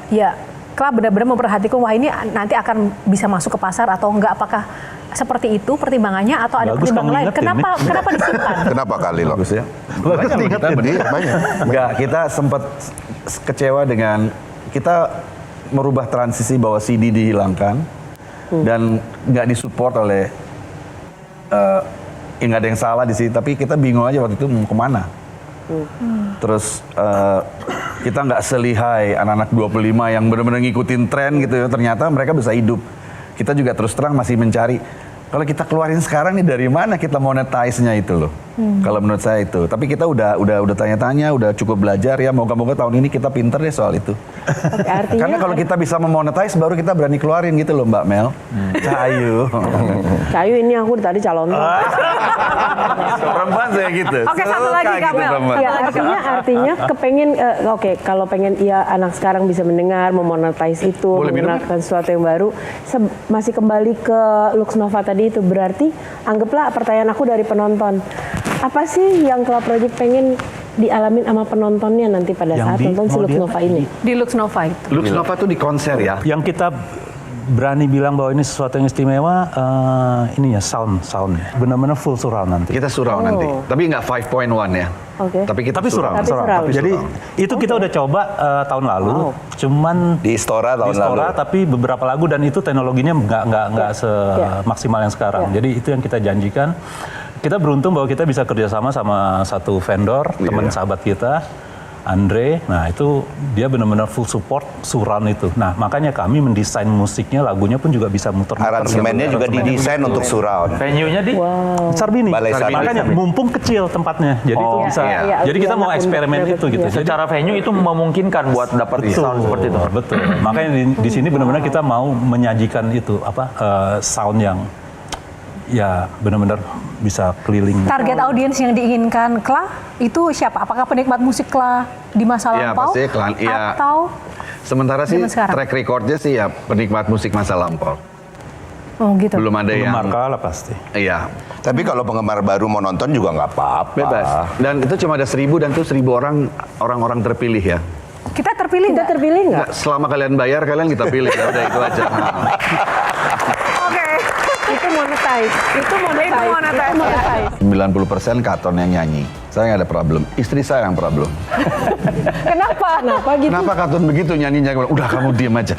ya Kla benar-benar memperhatikan wah ini nanti akan bisa masuk ke pasar atau enggak? Apakah seperti itu pertimbangannya atau ada Bagus pertimbangan kamu lain? ingetin Kenapa disimpan? Kenapa kali lo? Bagus ya. Bagus Banyak ingat kita ini. bener. Banyak. Enggak, kita sempat kecewa dengan kita merubah transisi bahwa CD dihilangkan dan nggak disupport oleh nggak ada yang salah di sini, tapi kita bingung aja waktu itu mau kemana. Terus kita nggak selihai anak-anak 25 yang benar-benar ngikutin tren gitu ya. Ternyata mereka bisa hidup. Kita juga terus terang masih mencari. Kalau kita keluarin sekarang nih dari mana kita monetize-nya itu loh. Kalau menurut saya itu. Tapi kita udah tanya-tanya, udah cukup belajar ya. Moga-moga tahun ini kita pinter deh soal itu. Oke, artinya Karena kalau kita bisa memonetize baru kita berani keluarin gitu loh Mbak Mel. Cahayu. Cahayu ini aku tadi calon. Perempuan saya gitu. Oke, satu Suka lagi, Kak gitu Mel. perempuan. Ya, artinya kepengen kalau pengen ya anak sekarang bisa mendengar, memonetize itu, Boleh minum? menggunakan sesuatu yang baru, masih kembali ke Lux Nova tadi itu berarti anggaplah pertanyaan aku dari penonton. Apa sih yang Kla Project pengen dialamin sama penontonnya nanti pada Yang saat nonton si mau Lux dia- Nova ini? Di Lux Nova itu. Lux Nova tuh di konser ya. Yang kita berani bilang bahwa ini sesuatu yang istimewa, ini ya soundnya. Benar-benar full surround nanti. Kita surround nanti. Tapi nggak 5.1 ya. Oke. Tapi kita Tapi surround. Tapi surround. Jadi itu kita udah coba tahun lalu, cuman Di Istora tahun di Istora, lalu. tapi beberapa lagu dan itu teknologinya nggak semaksimal yang sekarang. Ya. Jadi itu yang kita janjikan. Kita beruntung bahwa kita bisa kerjasama sama satu vendor, teman sahabat kita, Andre. Nah itu dia benar-benar full support surround itu. Nah makanya kami mendesain musiknya, lagunya pun juga bisa muter-muter. Aransemennya juga didesain untuk surround. Venue-nya di Sarbini. Balai Sarbini. Makanya mumpung kecil tempatnya, jadi itu bisa. iya. Jadi kita mau Iya, eksperimen iya, itu gitu. iya. Jadi secara venue itu memungkinkan buat dapat sound seperti itu. Betul. Makanya di sini benar-benar kita mau menyajikan itu sound yang ya benar-benar bisa keliling. Target audiens yang diinginkan Kla itu siapa? Apakah penikmat musik Kla di masa Iya, lampau? pasti Kla, iya. Atau Sementara sih Zaman sekarang. track recordnya sih ya penikmat musik masa lampau. oh gitu. Belum ada yang. Penggemar kalah pasti. Iya, Tapi kalau penggemar baru mau nonton juga nggak apa-apa. bebas. Dan itu cuma ada 1.000 dan itu 1.000 orang terpilih ya. Kita terpilih Kita nggak? terpilih nggak? Nggak, selama kalian bayar kalian kita pilih ya udah itu aja. Oke. Itu monetize. Itu monetize. Itu monetize. Itu monetize. 90% Katon yang nyanyi. Saya nggak ada problem. Istri saya yang problem. Kenapa? Kenapa gitu? Kenapa Katon begitu nyanyinya? Udah kamu diem aja.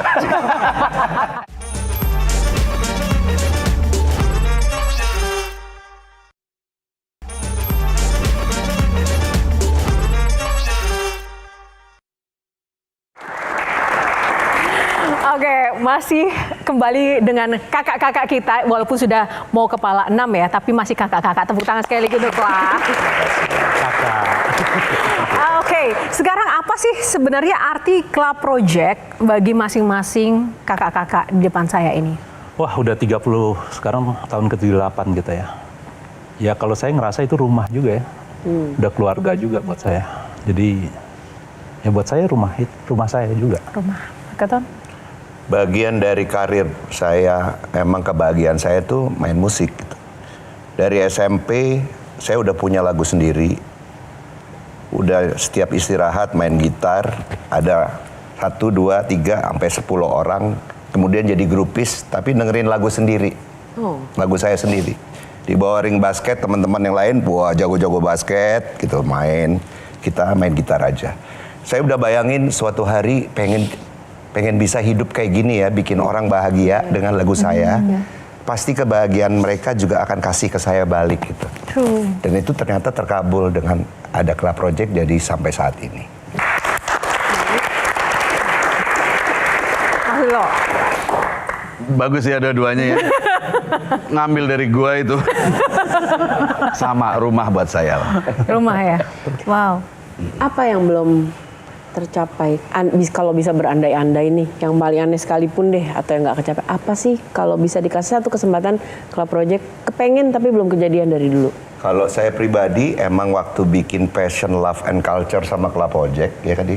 Oke, masih kembali dengan kakak-kakak kita, walaupun sudah mau kepala 6 ya, tapi masih kakak-kakak. Tepuk tangan sekali lagi untuk Kla. Oke, sekarang apa sih sebenarnya arti Kla Project bagi masing-masing kakak-kakak di depan saya ini? Wah udah 30 sekarang tahun ke-8 gitu ya. Ya kalau saya ngerasa itu rumah juga ya. Udah keluarga juga buat saya. Jadi ya buat saya rumah saya juga. Rumah, Katon? Bagian dari karir saya, emang kebahagiaan saya tuh main musik. Gitu. Dari SMP, saya udah punya lagu sendiri. Udah setiap istirahat main gitar, ada 1, 2, 3, sampai 10 orang. Kemudian jadi grupis, tapi dengerin lagu sendiri. Lagu saya sendiri. Di bawah ring basket teman-teman yang lain, wah jago-jago basket gitu main. Kita main gitar aja. Saya udah bayangin suatu hari pengen bisa hidup kayak gini ya, bikin orang bahagia dengan lagu saya. Pasti kebahagiaan mereka juga akan kasih ke saya balik gitu. True. Dan itu ternyata terkabul dengan ada Club Project jadi sampai saat ini. Halo. Bagus ya dua-duanya ya. Ngambil dari gua itu. Sama rumah buat saya lah. Rumah ya. Wow. Apa yang belum tercapai? Kalau bisa berandai-andai nih, yang paling aneh sekalipun deh, atau yang nggak kecapai. Apa sih kalau bisa dikasih satu kesempatan Club Project, kepengen tapi belum kejadian dari dulu? Kalau saya pribadi emang waktu bikin Passion, Love and Culture sama Club Project ya kan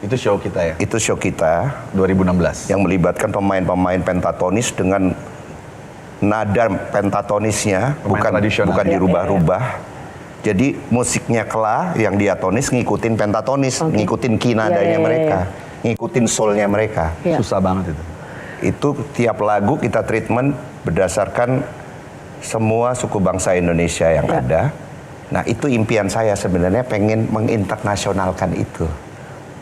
Itu show kita ya. itu show kita 2016. yang melibatkan pemain-pemain pentatonis dengan nada pentatonisnya Pemain tradisional. bukan dirubah-rubah. Jadi musiknya Kla yang diatonis ngikutin pentatonis, ngikutin key nadanya mereka, ngikutin soulnya mereka. Iya. Susah banget itu. Itu tiap lagu kita treatment berdasarkan semua suku bangsa Indonesia yang ada. Nah itu impian saya sebenarnya, pengen menginternasionalkan itu.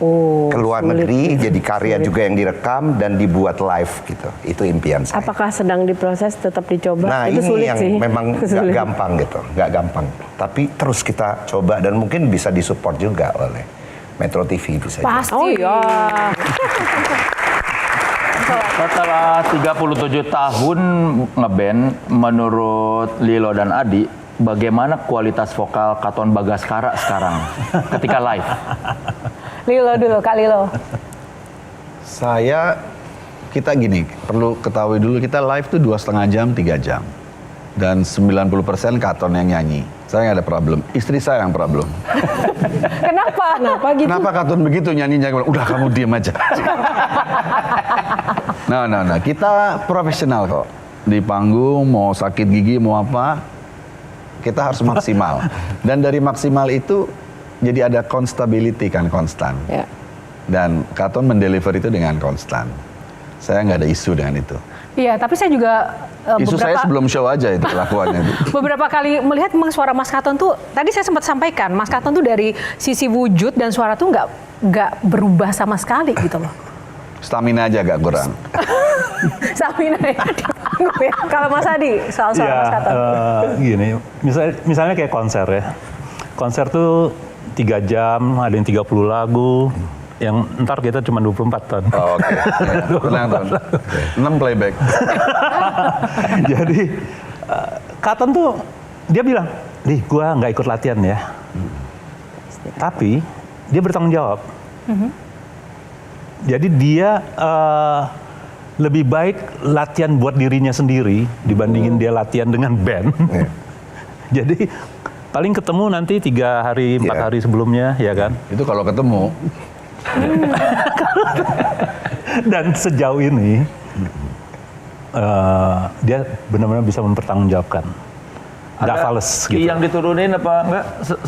Ke luar negeri, jadi karya juga yang direkam dan dibuat live gitu. Itu impian saya. Apakah sedang diproses, tetap dicoba? Nah Itu ini sulit yang sih. memang gak Sulit. gampang gitu, gak gampang. Tapi terus kita coba dan mungkin bisa disupport juga oleh Metro TV bisa. Pasti. Oh iya. Setelah 37 tahun ngeband, menurut Lilo dan Adi, bagaimana kualitas vokal Katon Bagaskara sekarang ketika live? Lilo dulu, Kak Lilo. Kita gini, perlu ketahui dulu kita live tuh 2,5 jam, 3 jam. Dan 90% Katon yang nyanyi. Saya nggak ada problem. Istri saya yang problem. Kenapa? Kenapa gitu? Kenapa Katon begitu nyanyinya? Udah kamu diem aja. Nah, kita profesional kok. Di panggung, mau sakit gigi, mau apa, kita harus maksimal. Dan dari maksimal itu, jadi ada constability kan, konstan. Ya. Dan Katon mendeliver itu dengan konstan. Saya nggak ada isu dengan itu. Iya, tapi saya juga Isu saya sebelum show aja itu kelakuannya itu. beberapa kali melihat memang suara Mas Katon tuh, tadi saya sempat sampaikan, Mas Katon tuh dari sisi wujud dan suara tuh nggak berubah sama sekali gitu loh. Stamina aja agak kurang. Stamina ya. Kalau Mas Adi, soal suara Mas Katon. Gini, misalnya kayak konser ya. Konser tuh 3 jam, ada yang 30 lagu, yang ntar kita cuma 24 ton. Oh, oke. Tenang, Ton. 6 playback. Jadi Katon tuh dia bilang, gua nggak ikut latihan ya. Tapi dia bertanggung jawab. Jadi dia lebih baik latihan buat dirinya sendiri dibandingin dia latihan dengan band. Jadi paling ketemu nanti 3 hari, 4 hari sebelumnya, ya kan? Itu kalau ketemu. Dan sejauh ini dia benar-benar bisa mempertanggungjawabkan. Nggak fales gitu. Yang diturunin apa enggak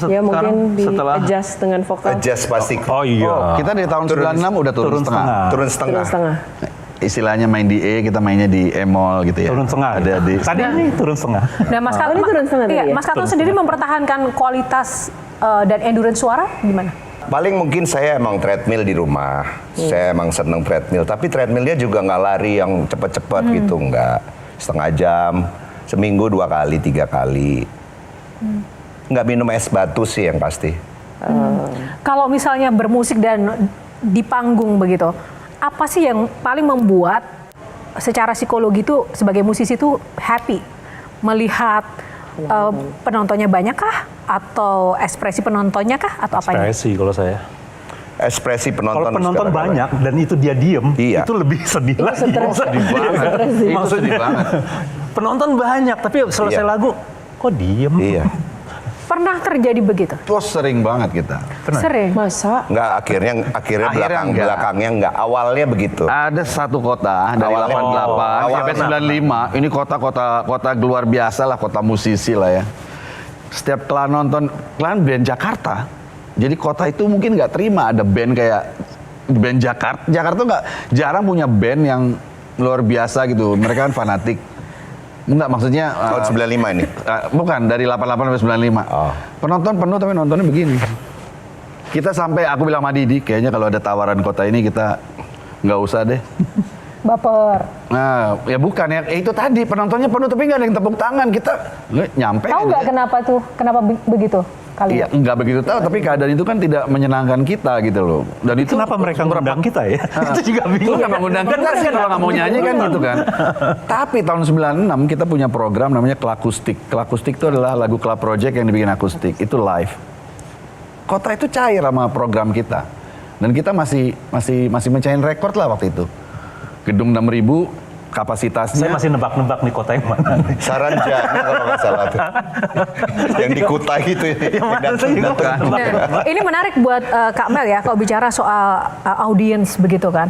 Ya sekarang mungkin di setelah adjust dengan vokal. Adjust pasti. Oh iya. Kita dari tahun 96 udah turun setengah. Turun setengah. Turun setengah. Istilahnya main di E, kita mainnya di E-moll gitu ya. Turun setengah. Ada di Tadi ini turun setengah. Nah, Mas Katon, ini turun setengah tadi ya? Mas Katon sendiri mempertahankan kualitas dan endurance suara gimana? Paling mungkin saya emang treadmill di rumah. Saya emang seneng treadmill. Tapi treadmillnya juga nggak lari yang cepet-cepet gitu. Nggak. Setengah jam. Seminggu 2 kali, 3 kali. Nggak minum es batu sih yang pasti. Kalau misalnya bermusik dan di panggung begitu, apa sih yang paling membuat secara psikologi itu sebagai musisi itu happy? Melihat penontonnya banyak kah? Atau ekspresi penontonnya kah? Atau apa ini? Ekspresi kalau saya. Ekspresi penonton. Kalau penonton sekarang banyak dan itu dia diem, Iya. itu lebih sedih lagi. sedih banget. Itu sedih banget. Penonton banyak, tapi selesai Iya. lagu, kok diem? Iya. Pernah terjadi begitu? Terus sering banget kita. Sering. Masa? Nggak, akhirnya Akhirnya belakangnya nggak. Awalnya begitu. Ada satu kota dari Awalnya. 88 sampai 95. Ini kota luar biasa lah, kota musisi lah ya. Setiap kalian nonton, kalian band Jakarta. Jadi kota itu mungkin nggak terima ada band kayak band Jakarta. Jakarta nggak jarang punya band yang luar biasa gitu. Mereka kan fanatik. Enggak, maksudnya Tahun 95 ini. bukan dari 88 sampai 95. Penonton penuh tapi nontonnya begini. Kita sampai aku bilang sama Didi, kayaknya kalau ada tawaran kota ini kita nggak usah deh. Baper. Nah, ya bukan ya, itu tadi penontonnya penuh tapi nggak ada yang tepuk tangan, kita nyampe. Tahu nggak kenapa tuh? Kenapa begitu? Iya, nggak begitu tahu, tapi keadaan itu kan tidak menyenangkan kita gitu loh. Dan itu Kenapa mereka ngundang kita ya? Itu juga bingung. Lu nggak mengundang kita kan kalau nggak mau nyanyi kan gitu kan. Tapi tahun 96 kita punya program namanya Klakustik. Klakustik itu adalah lagu Club Project yang dibikin akustik, itu live. Kota itu cair sama program kita. Dan kita masih mencahin rekor lah waktu itu. Gedung 6.000 kapasitasnya. Saya masih nebak-nebak nih kota yang mana. Saranjana kalau nggak salah tuh. Yang di Kutai itu yang datang. Nah, ini menarik buat Kak Mel ya, kalau bicara soal audiens begitu kan.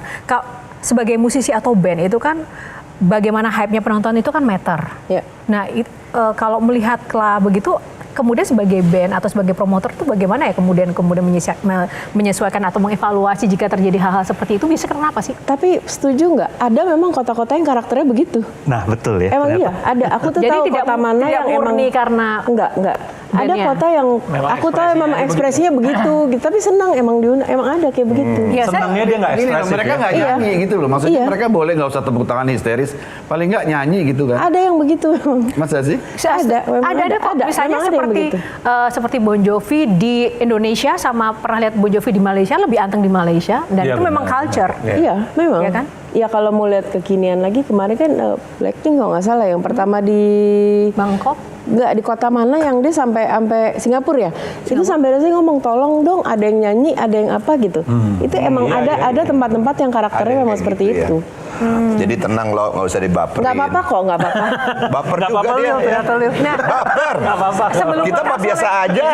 Sebagai musisi atau band itu kan bagaimana hype-nya penonton itu kan meter. Ya. Nah, kalau melihat begitu, kemudian sebagai band atau sebagai promotor itu bagaimana ya kemudian menyesuaikan atau mengevaluasi jika terjadi hal-hal seperti itu, bisa kenapa sih? Tapi setuju nggak? Ada memang kota-kota yang karakternya begitu. Nah, betul ya. Emang ternyata. iya, ada. Aku tuh Jadi tahu tidak kota mana tidak yang emang murni karena enggak. Ada bandnya. kota yang aku tahu emang ekspresinya begitu, gitu. Tapi senang emang ada kayak begitu. Ya, Senangnya dia nggak Ini ekspresif mereka ya. nggak Iya. nyanyi gitu loh. Maksudnya Iya. mereka boleh nggak usah tepuk tangan histeris, paling nggak nyanyi gitu kan. Ada yang begitu memang. Masa sih? Ada, memang ada kok. Misalnya memang ada yang begitu. seperti Bon Jovi di Indonesia sama pernah lihat Bon Jovi di Malaysia, lebih anteng di Malaysia, dan Iya, itu memang benar. culture. Iya, memang. Iya kan? Ya kalau mau lihat kekinian lagi, kemarin kan Blackpink kalau nggak salah yang pertama di Bangkok. nggak di kota mana yang dia sampai Singapura ya. Itu sampai dia ngomong tolong dong ada yang nyanyi, ada yang apa gitu. Itu emang ada tempat-tempat yang karakternya memang seperti gitu, itu. Jadi tenang loh, nggak usah dibaperin. Nggak apa-apa kok, nggak apa-apa. Baper Nggak juga apa-apa, dia. Lil, ternyata, Lil. Nah, Baper. Sebelum Kita mah biasa aja.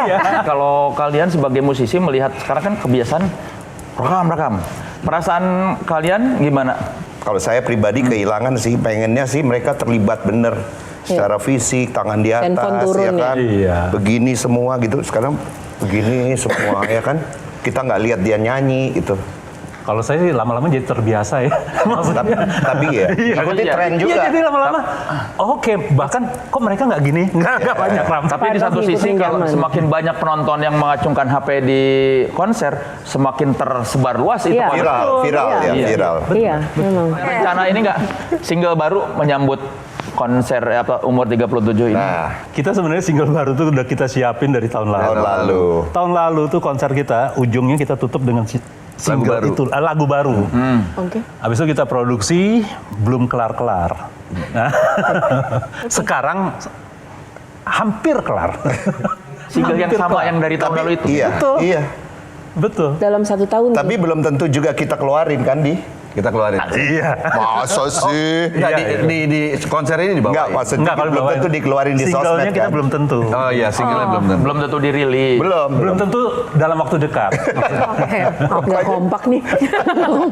Kalau kalian sebagai musisi melihat sekarang kan kebiasaan rekam. Perasaan kalian gimana? Kalau saya pribadi kehilangan sih, pengennya sih mereka terlibat bener. Secara fisik, tangan di atas, Handphone turun ya kan. Iya. Begini semua gitu. Sekarang begini semua ya kan. Kita nggak lihat dia nyanyi gitu. Kalau saya sih lama-lama jadi terbiasa ya. Maksudnya. Tapi ya, ikuti Iya. tren juga. Iya, jadi lama-lama. Oke, bahkan kok mereka nggak gini? Nggak banyak ram. Tapi di Pada satu ngikutin sisi kalau zaman. semakin banyak penonton yang mengacungkan HP di konser, semakin tersebar luas itu. Iya. Viral ya, Iya. viral. iya, memang. Rencana ini nggak single baru menyambut konser umur 37 ini? Nah, Kita sebenarnya single baru tuh udah kita siapin dari tahun lalu. tahun lalu. Tahun lalu tuh konser kita, ujungnya kita tutup dengan single baru. itu, lagu baru. Oke. Habis itu kita produksi, belum kelar-kelar. Nah, sekarang hampir kelar. Single yang Hampir sama kelar. yang dari tahun lalu itu? Iya, Betul. iya. Betul. Dalam 1 tahun. Tapi belum tentu juga kita keluarin kan Kita keluarin. Iya. Masa sih? Nggak, di konser ini dibawa. Enggak, maksudnya Enggak, kalau belum bawain. tentu dikeluarin di Singlenya sosmed kita kan? belum tentu. Oh iya, singlenya belum tentu. Belum tentu dirilis. Belum tentu dalam waktu dekat. Oke. Nggak kompak nih.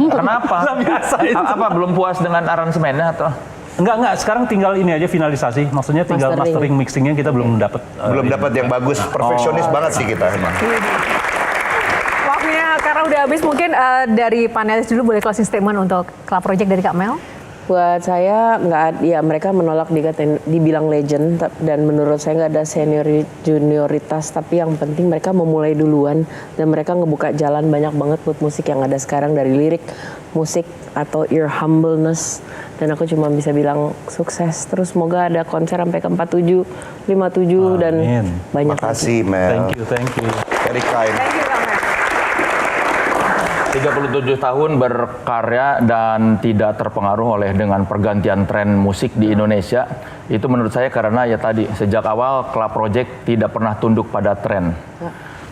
Kenapa? Nggak biasa itu. Apa belum puas dengan aransemennya atau? Enggak, sekarang tinggal ini aja finalisasi. Maksudnya tinggal Mastering. mastering mixingnya kita belum dapat. Belum dapat yang bagus, perfeksionis banget sih kita emang. Waktunya karena udah habis, mungkin dari panelis dulu boleh closing statement untuk Club Project dari Kak Mel. Buat saya ya mereka menolak dibilang legend dan menurut saya nggak ada junioritas, tapi yang penting mereka memulai duluan dan mereka ngebuka jalan banyak banget buat musik yang ada sekarang, dari lirik, musik atau your humbleness, dan aku cuma bisa bilang sukses terus, semoga ada konser sampai ke 47, 57 dan Amin. banyak Makasih Mel. Thank you. Very kind. 37 tahun berkarya dan tidak terpengaruh oleh dengan pergantian tren musik di Indonesia. Itu menurut saya karena ya tadi, sejak awal Club Project tidak pernah tunduk pada tren.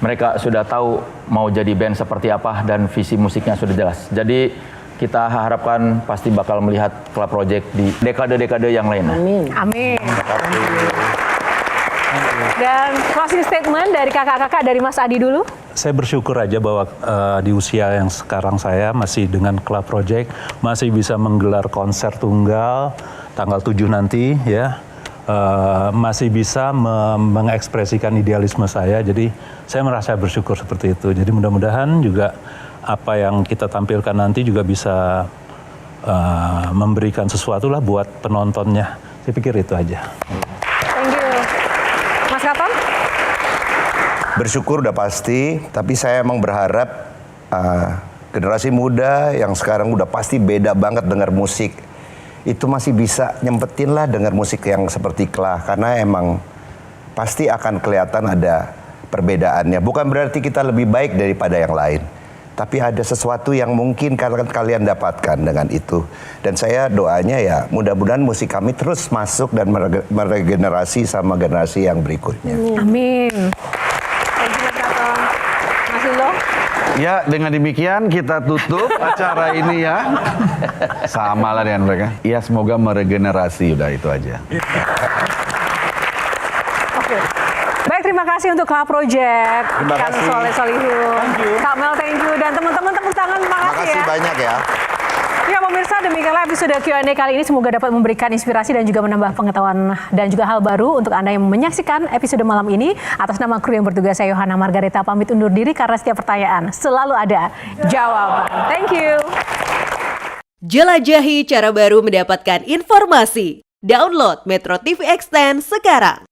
Mereka sudah tahu mau jadi band seperti apa dan visi musiknya sudah jelas. Jadi kita harapkan pasti bakal melihat Club Project di dekade-dekade yang lain. Amin. Dan closing statement dari kakak-kakak, dari Mas Adi dulu. Saya bersyukur aja bahwa di usia yang sekarang saya masih dengan Club Project masih bisa menggelar konser tunggal tanggal 7 nanti ya. Masih bisa mengekspresikan idealisme saya. Jadi saya merasa bersyukur seperti itu. Jadi mudah-mudahan juga apa yang kita tampilkan nanti juga bisa memberikan sesuatu lah buat penontonnya. Saya pikir itu aja. Thank you. Mas Katon? Bersyukur udah pasti, tapi saya emang berharap generasi muda yang sekarang udah pasti beda banget dengar musik. Itu masih bisa nyempetin lah dengar musik yang seperti Klah, karena emang pasti akan kelihatan ada perbedaannya. Bukan berarti kita lebih baik daripada yang lain, tapi ada sesuatu yang mungkin kalian dapatkan dengan itu. Dan saya doanya ya mudah-mudahan musik kami terus masuk dan meregenerasi sama generasi yang berikutnya. Amin. Thank you Mas Katon. Mas Lilo? Ya, dengan demikian kita tutup acara ini ya. Sama lah dengan mereka. Ya, semoga meregenerasi, udah itu aja. Oke. Baik, terima kasih untuk Klah Project. Terima Kang kasih. Soleh Solihun. Kak Mel, thank you. Dan teman-teman tepuk tangan, terima kasih Makasih ya. banyak ya. Ya pemirsa, demikianlah episode Q&A kali ini. Semoga dapat memberikan inspirasi dan juga menambah pengetahuan dan juga hal baru untuk Anda yang menyaksikan episode malam ini. Atas nama kru yang bertugas, saya Yohana Margareta pamit undur diri karena setiap pertanyaan selalu ada jawaban. Thank you. Jelajahi cara baru mendapatkan informasi. Download Metro TV Extend sekarang.